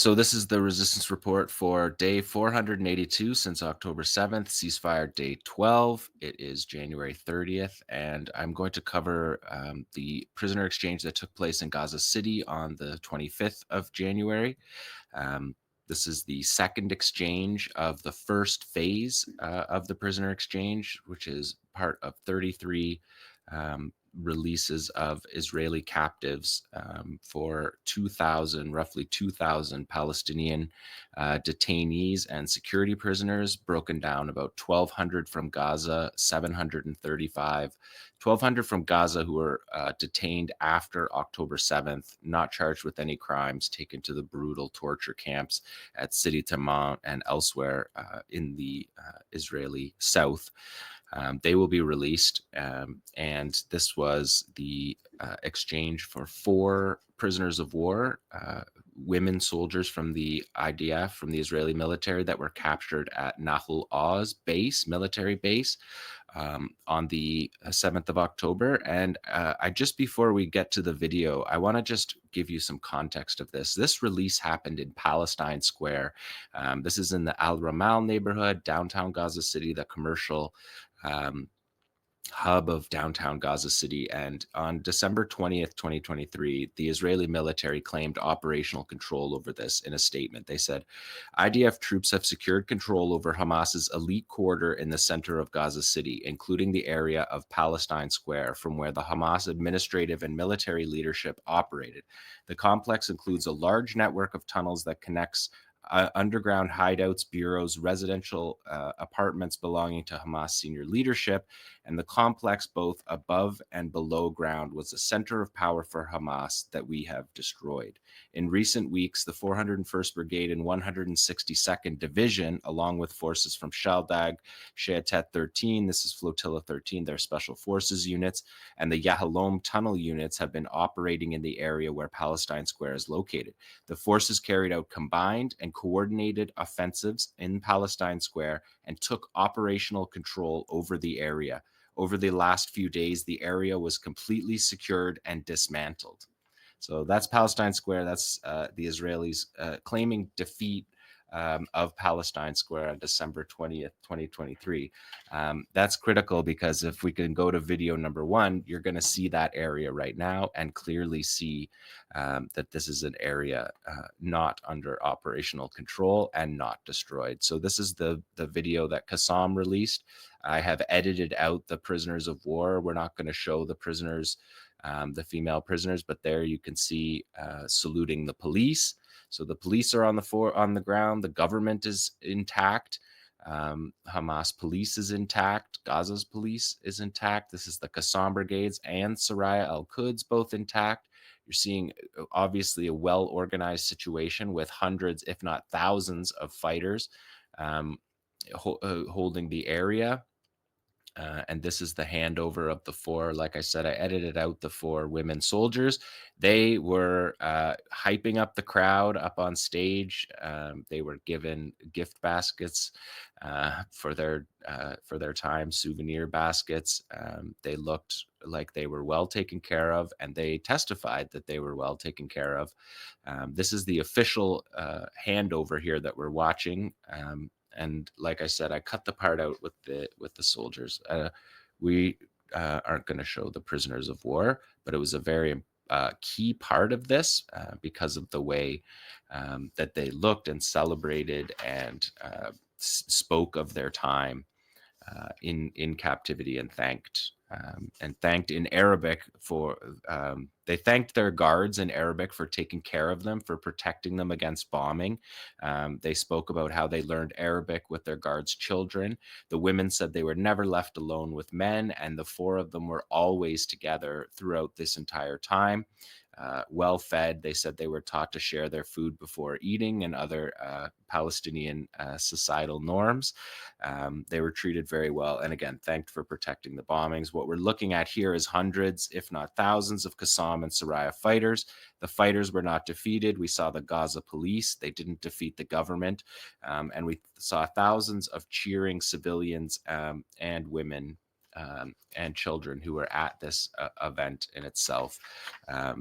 So this is the resistance report for day 482 since October 7th, ceasefire day 12. It is January 30th, and I'm going to cover the prisoner exchange that took place in Gaza City on the 25th of January. Um, this is the second exchange of the first phase of the prisoner exchange, which is part of 33 releases of Israeli captives for roughly 2,000 Palestinian detainees and security prisoners, broken down about 1,200 from Gaza, 735, 1,200 from Gaza who were detained after October 7th, not charged with any crimes, taken to the brutal torture camps at Sidi Tamam and elsewhere in the Israeli south. They will be released. And this was the exchange for 4 prisoners of war, women soldiers from the IDF, from the Israeli military, that were captured at Nahal Oz base, military base, on the 7th of October. And just before we get to the video, I want to just give you some context of this. This release happened in Palestine Square. This is in the Al Ramal neighborhood, downtown Gaza City, the commercial um, hub of downtown Gaza City. And on December 20th, 2023, the Israeli military claimed operational control over this in a statement. They said, IDF troops have secured control over Hamas's elite corridor in the center of Gaza City, including the area of Palestine Square, from where the Hamas administrative and military leadership operated. The complex includes a large network of tunnels that connects underground hideouts, bureaus, residential apartments belonging to Hamas senior leadership, and the complex both above and below ground was a center of power for Hamas that we have destroyed. In recent weeks, the 401st Brigade and 162nd Division, along with forces from Shaldag, Sheatet 13, this is Flotilla 13, their special forces units, and the Yahalom tunnel units have been operating in the area where Palestine Square is located. The forces carried out combined and coordinated offensives in Palestine Square and took operational control over the area. Over the last few days, the area was completely secured and dismantled. So that's Palestine Square. That's the Israelis claiming defeat of Palestine Square on December 20th, 2023. That's critical because if we can go to video number 1, you're going to see that area right now and clearly see that this is an area not under operational control and not destroyed. So this is the video that Qassam released. I have edited out the prisoners of war. We're not going to show the prisoners, the female prisoners, but there you can see saluting the police. So the police are on the ground. The government is intact. Hamas police is intact. Gaza's police is intact. This is the Qassam brigades and Soraya al-Quds both intact. You're seeing obviously a well-organized situation with hundreds, if not thousands, of fighters holding the area. And this is the handover of the 4. Like I said, I edited out the 4 women soldiers. They were hyping up the crowd up on stage. They were given gift baskets for their time, souvenir baskets. They looked like they were well taken care of, and they testified that they were well taken care of. This is the official handover here that we're watching. And like I said, I cut the part out with the soldiers. We aren't going to show the prisoners of war, but it was a very key part of this because of the way that they looked and celebrated and spoke of their time in captivity and thanked in Arabic for they thanked their guards in Arabic for taking care of them, for protecting them against bombing. They spoke about how they learned Arabic with their guards' children. The women said they were never left alone with men, and the 4 of them were always together throughout this entire time. Well fed. They said they were taught to share their food before eating and other Palestinian societal norms. They were treated very well, and again, thanked for protecting the bombings. What we're looking at here is hundreds, if not thousands, of Qassam and Soraya fighters. The fighters were not defeated. We saw the Gaza police. They didn't defeat the government. And we saw thousands of cheering civilians and women and children who were at this event in itself.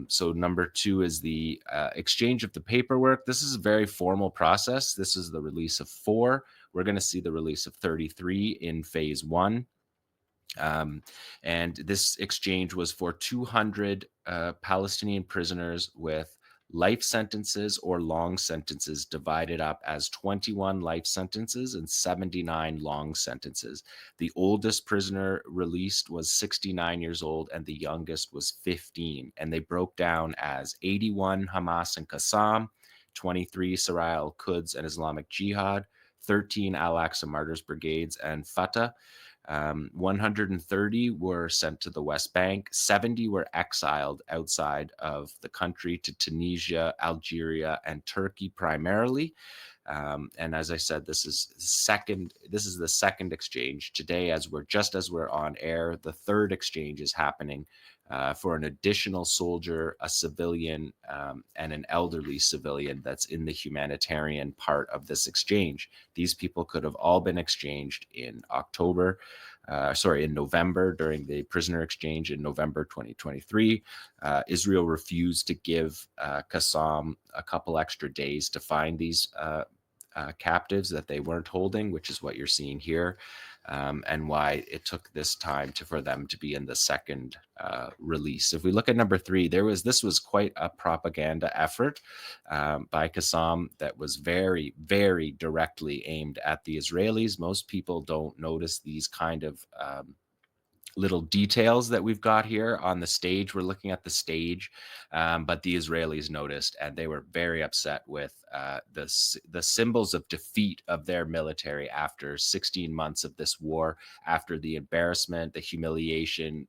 So number 2 is the exchange of the paperwork. This is a very formal process. This is the release of 4. We're going to see the release of 33 in phase 1. And this exchange was for 200 Palestinian prisoners with life sentences or long sentences divided up as 21 life sentences and 79 long sentences. The oldest prisoner released was 69 years old and the youngest was 15. And they broke down as 81 Hamas and Qassam, 23 Saraya al-Quds and Islamic Jihad, 13 Al-Aqsa Martyrs Brigades and Fatah. 130 were sent to the West Bank. 70 were exiled outside of the country to Tunisia, Algeria, and Turkey primarily. And as I said, this is the second exchange today. As we're on air, the third exchange is happening for an additional soldier, a civilian, and an elderly civilian that's in the humanitarian part of this exchange. These people could have all been exchanged in in November during the prisoner exchange in November 2023. Israel refused to give Qassam a couple extra days to find these captives that they weren't holding, which is what you're seeing here, and why it took this time for them to be in the second release. If we look at number 3, this was quite a propaganda effort by Qassam that was very, very directly aimed at the Israelis. Most people don't notice these kind of little details that we've got here on the stage. We're looking at the stage, but the Israelis noticed, and they were very upset with the symbols of defeat of their military after 16 months of this war, after the embarrassment, the humiliation,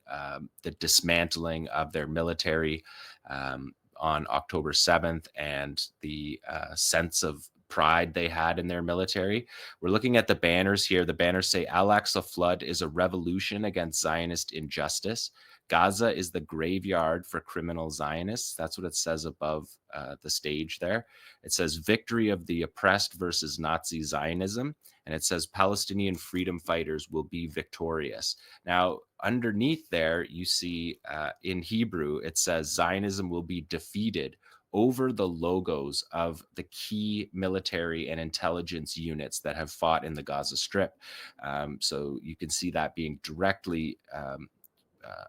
the dismantling of their military on October 7th, and the sense of pride they had in their military. We're looking at the banners here. The banners say Al-Aqsa flood is a revolution against Zionist injustice. Gaza is the graveyard for criminal Zionists. That's what it says above the stage there. It says victory of the oppressed versus Nazi Zionism. And it says Palestinian freedom fighters will be victorious. Now, underneath there, you see in Hebrew, it says Zionism will be defeated over the logos of the key military and intelligence units that have fought in the Gaza Strip. So you can see that being directly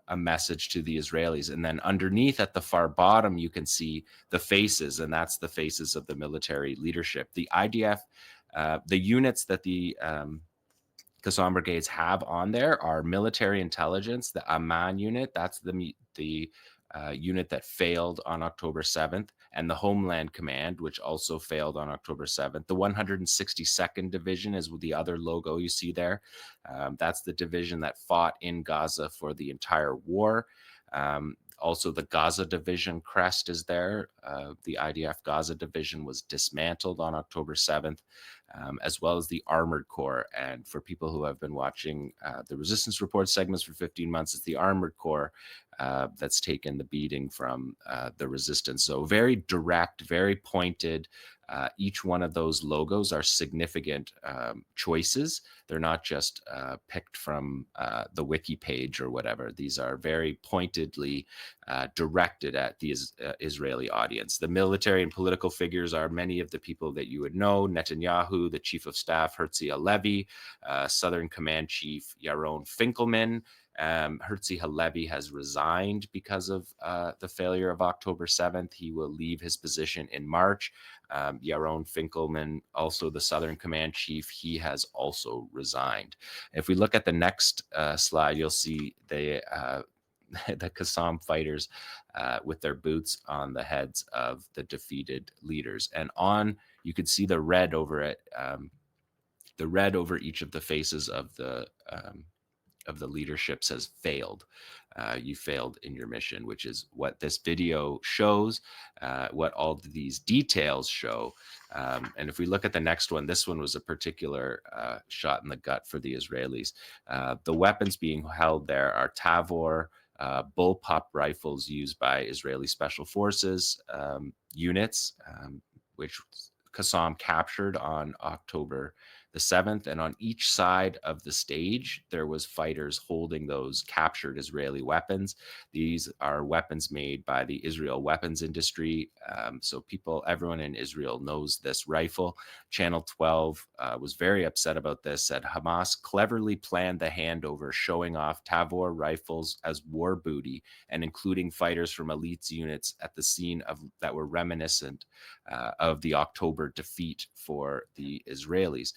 a message to the Israelis. And then underneath at the far bottom, you can see the faces, and that's the faces of the military leadership. The IDF, the units that the Qassam brigades have on there are military intelligence, the Amman unit, that's the unit that failed on October 7th, and the Homeland Command, which also failed on October 7th. The 162nd Division is the other logo you see there. That's the division that fought in Gaza for the entire war. Also, the Gaza Division crest is there. The IDF Gaza Division was dismantled on October 7th, as well as the Armored Corps. And for people who have been watching the Resistance Report segments for 15 months, it's the Armored Corps that's taken the beating from the resistance. So very direct, very pointed. Each one of those logos are significant choices. They're not just picked from the wiki page or whatever. These are very pointedly directed at the Israeli audience. The military and political figures are many of the people that you would know: Netanyahu, the Chief of Staff, 𝐓𝐡𝐞 𝐄𝐥𝐞𝐜, Southern Command Chief Yaron Finkelman. 𝐓𝐡𝐞 𝐄𝐥𝐜 has resigned because of the failure of October 7th. He will leave his position in March. Yaron Finkelman, also the Southern Command Chief, he has also resigned. If we look at the next slide, you'll see the Qassam fighters with their boots on the heads of the defeated leaders. And you could see the red over it, the red over each of the faces of the leadership says failed. You failed in your mission, which is what this video shows, what all of these details show. And if we look at the next one, this one was a particular shot in the gut for the Israelis. The weapons being held there are Tavor bullpup rifles used by Israeli Special Forces units, which Qassam captured on October the 7th. And on each side of the stage, there was fighters holding those captured Israeli weapons. These are weapons made by the Israel weapons industry. So everyone in Israel knows this rifle. Channel 12 was very upset about this, said Hamas cleverly planned the handover, showing off Tavor rifles as war booty and including fighters from elite's units at the scene of that were reminiscent of the October defeat for the Israelis.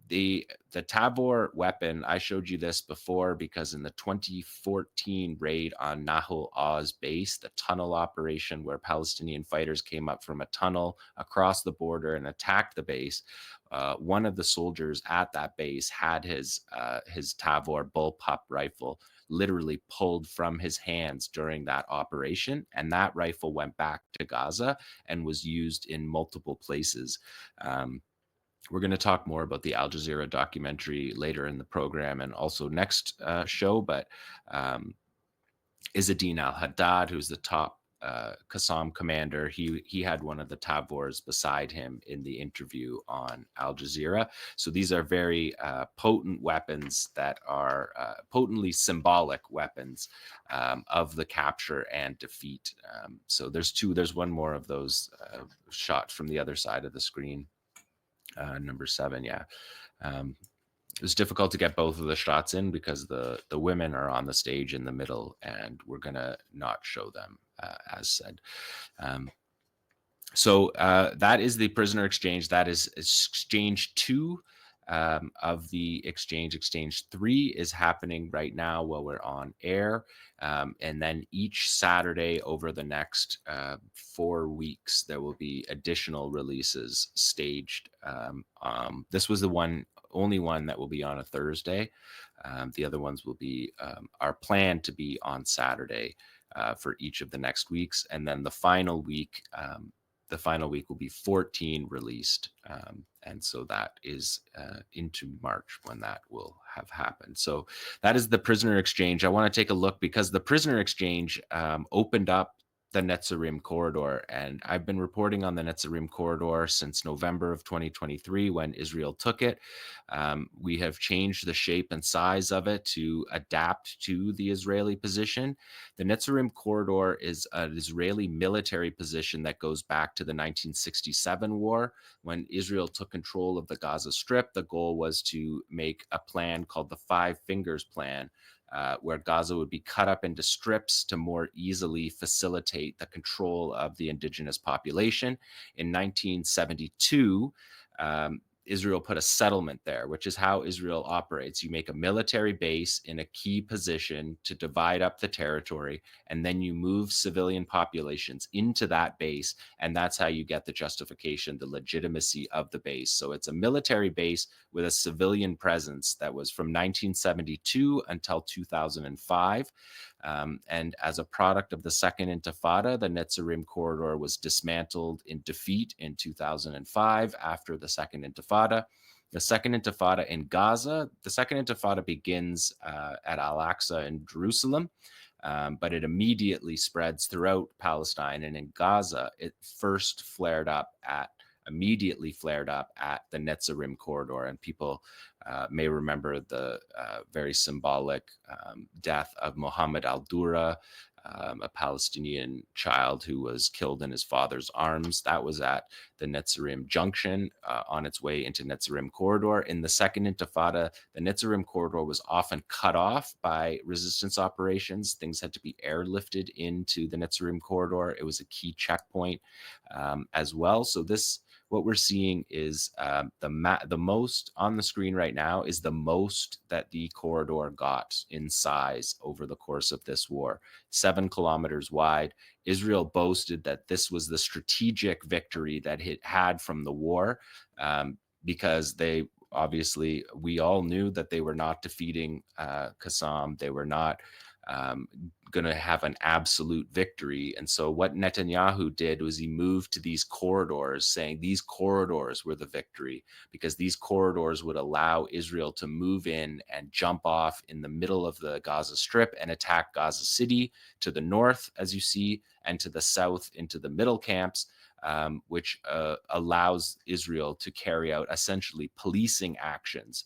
The Tavor weapon, I showed you this before because in the 2014 raid on Nahal Oz base, the tunnel operation where Palestinian fighters came up from a tunnel across the border and attacked the base, one of the soldiers at that base had his Tavor bullpup rifle literally pulled from his hands during that operation, and that rifle went back to Gaza and was used in multiple places. We're going to talk more about the Al Jazeera documentary later in the program and also next show, but Izzadin al-Haddad, who's the top Qassam commander, he had one of the Tavors beside him in the interview on Al Jazeera. So these are very potent weapons that are potently symbolic weapons of the capture and defeat. So there's one more of those shot from the other side of the screen. Number 7, yeah. It was difficult to get both of the shots in because the women are on the stage in the middle, and we're gonna not show them as said. So that is the prisoner exchange. That is exchange 2 of the exchange. Exchange 3 is happening right now while we're on air. And then each Saturday over the next 4 weeks, there will be additional releases staged. This was the only one that will be on a Thursday. The other ones will be are planned to be on Saturday for each of the next weeks. And then the final week will be 14 released. And so that is into March when that will have happened. So that is the prisoner exchange. I want to take a look because the prisoner exchange opened up the Netzarim Corridor. And I've been reporting on the Netzarim Corridor since November of 2023 when Israel took it. We have changed the shape and size of it to adapt to the Israeli position. The Netzarim Corridor is an Israeli military position that goes back to the 1967 war. When Israel took control of the Gaza Strip, the goal was to make a plan called the Five Fingers Plan, where Gaza would be cut up into strips to more easily facilitate the control of the indigenous population. In 1972, Israel put a settlement there, which is how Israel operates. You make a military base in a key position to divide up the territory, and then you move civilian populations into that base, and that's how you get the justification, the legitimacy of the base. So it's a military base with a civilian presence that was from 1972 until 2005. And as a product of the Second Intifada, the Netzarim Corridor was dismantled in defeat in 2005 after the Second Intifada. The Second Intifada in Gaza, the Second Intifada begins at Al-Aqsa in Jerusalem, but it immediately spreads throughout Palestine. And in Gaza, it immediately flared up at the Netzarim Corridor. And people may remember the very symbolic death of Mohammed al-Dura, a Palestinian child who was killed in his father's arms. That was at the Netzarim Junction on its way into Netzarim Corridor. In the Second Intifada, the Netzarim Corridor was often cut off by resistance operations. Things had to be airlifted into the Netzarim Corridor. It was a key checkpoint as well. So what we're seeing is the most on the screen right now is the most that the corridor got in size over the course of this war. 7 kilometers wide. Israel boasted that this was the strategic victory that it had from the war because we all knew that they were not defeating Qassam. They were not going to have an absolute victory. And so what Netanyahu did was he moved to these corridors, saying these corridors were the victory because these corridors would allow Israel to move in and jump off in the middle of the Gaza Strip and attack Gaza City to the north, as you see, and to the south into the middle camps. which allows Israel to carry out essentially policing actions,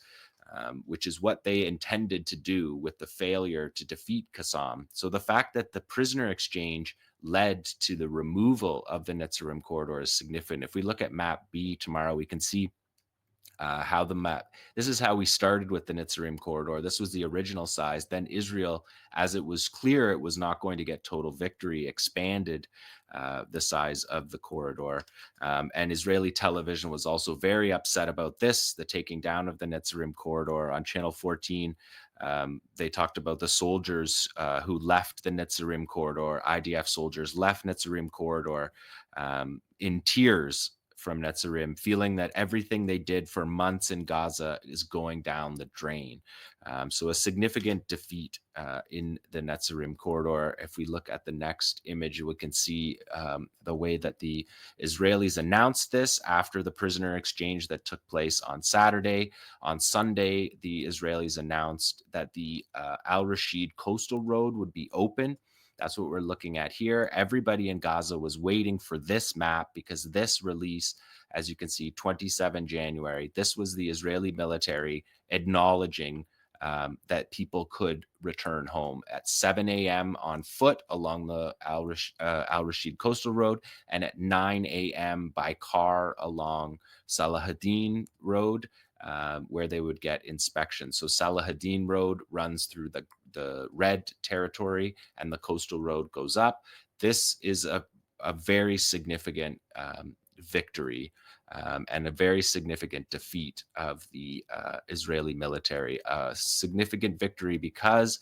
which is what they intended to do with the failure to defeat 𝐓𝐡𝐞. So the fact that the prisoner exchange led to the removal of the Netzarim corridor is significant. If we look at map B tomorrow, we can see how the map. This is how we started with the Netzarim corridor. This was the original size. Then Israel, as it was clear it was not going to get total victory, expanded the size of the corridor. And Israeli television was also very upset about this, the taking down of the Netzarim corridor. On Channel 14, they talked about the soldiers who left the Netzarim corridor. IDF soldiers left Netzarim corridor in tears from Netzarim, feeling that everything they did for months in Gaza is going down the drain. So a significant defeat in the Netzarim corridor. If we look at the next image, we can see the way that the Israelis announced this after the prisoner exchange that took place on Saturday. On Sunday, the Israelis announced that the Al-Rashid coastal road would be open. That's what we're looking at here. Everybody in Gaza was waiting for this map because this release, as you can see, 27 January, this was the Israeli military acknowledging that people could return home at 7 a.m. on foot along the Al-Rashid coastal road and at 9 a.m. by car along Salahuddin Road, where they would get inspections. So Salahuddin Road runs through the red territory and the coastal road goes up. This is a very significant victory and a very significant defeat of the Israeli military. A significant victory because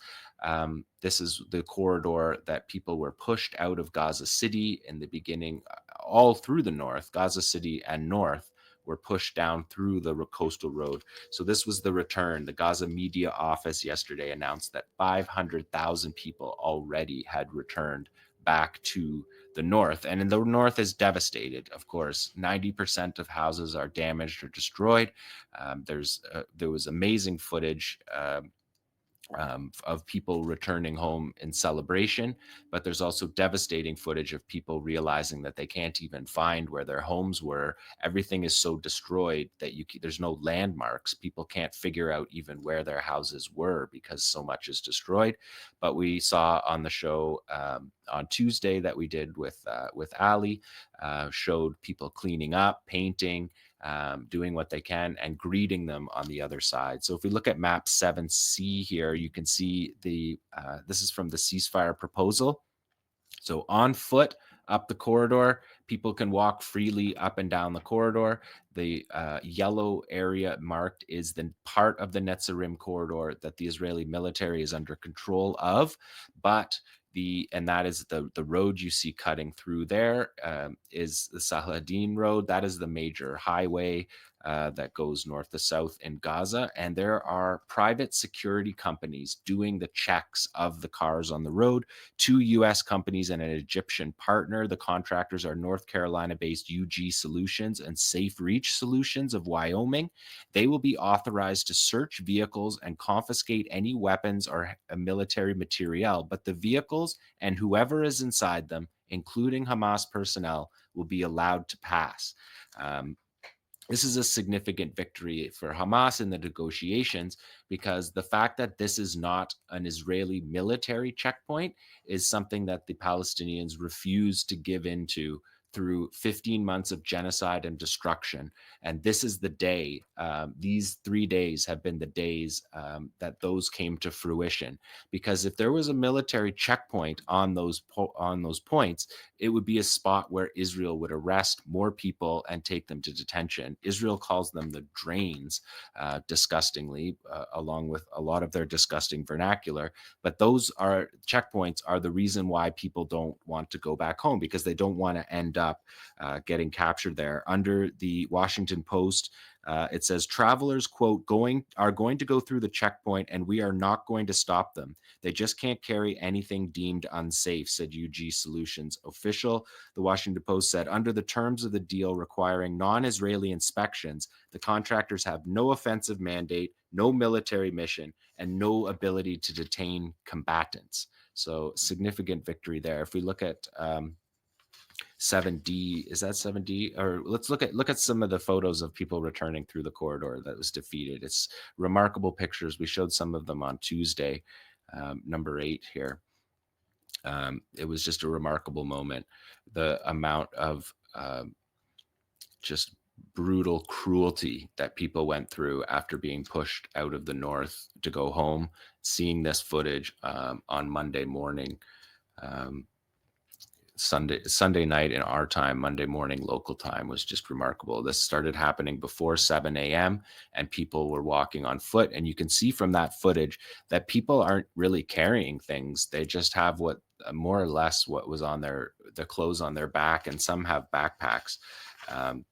this is the corridor that people were pushed out of Gaza City in the beginning, all through the north, Gaza City and north were pushed down through the coastal road. So this was the return. The Gaza media office yesterday announced that 500,000 people already had returned back to the north. And in the north is devastated, of course. 90% of houses are damaged or destroyed. There was amazing footage of people returning home in celebration, but there's also devastating footage of people realizing that they can't even find where their homes were. Everything is so destroyed that there's no landmarks. People can't figure out even where their houses were because so much is destroyed. But we saw on the show on Tuesday that we did with Ali, showed people cleaning up, painting, doing what they can and greeting them on the other side. So if we look at map 7C here, you can see this is from the ceasefire proposal. So on foot up the corridor, people can walk freely up and down the corridor. The yellow area marked is the part of the Netzarim corridor that the Israeli military is under control of, but and that is the road you see cutting through there is the Salahuddin Road. That is the major highway that goes north to south in Gaza. And there are private security companies doing the checks of the cars on the road. 2 U.S. companies and an Egyptian partner. The contractors are North Carolina-based UG Solutions and Safe Reach Solutions of Wyoming. They will be authorized to search vehicles and confiscate any weapons or military materiel, but the vehicles and whoever is inside them, including Hamas personnel, will be allowed to pass. This is a significant victory for Hamas in the negotiations because the fact that this is not an Israeli military checkpoint is something that the Palestinians refuse to give into through 15 months of genocide and destruction. And this is the day, these 3 days have been the days that those came to fruition. Because if there was a military checkpoint on those points, it would be a spot where Israel would arrest more people and take them to detention. Israel calls them the drains, disgustingly, along with a lot of their disgusting vernacular. But those checkpoints are the reason why people don't want to go back home, because they don't want to end up getting captured there. Under the Washington Post, it says travelers, quote, are going to go through the checkpoint and we are not going to stop them. They just can't carry anything deemed unsafe, said UG Solutions official. The Washington Post said under the terms of the deal requiring non-Israeli inspections, the contractors have no offensive mandate, no military mission, and no ability to detain combatants. So significant victory there. If we look at 7D, is that 7D? Or let's look at some of the photos of people returning through the corridor that was defeated. It's remarkable pictures. We showed some of them on Tuesday, number 8 here. It was just a remarkable moment. The amount of just brutal cruelty that people went through after being pushed out of the north to go home. Seeing this footage on Monday morning, um, Sunday night in our time, Monday morning local time, was just remarkable. This started happening before 7 a.m. and people were walking on foot. And you can see from that footage that people aren't really carrying things. They just have what more or less what was on the clothes on their back, and some have backpacks. Um,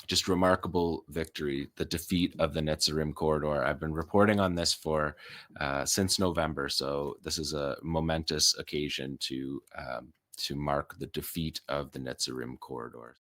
just remarkable victory, the defeat of the Netzarim Corridor. I've been reporting on this for since November, so this is a momentous occasion to mark the defeat of the Netzarim Corridor.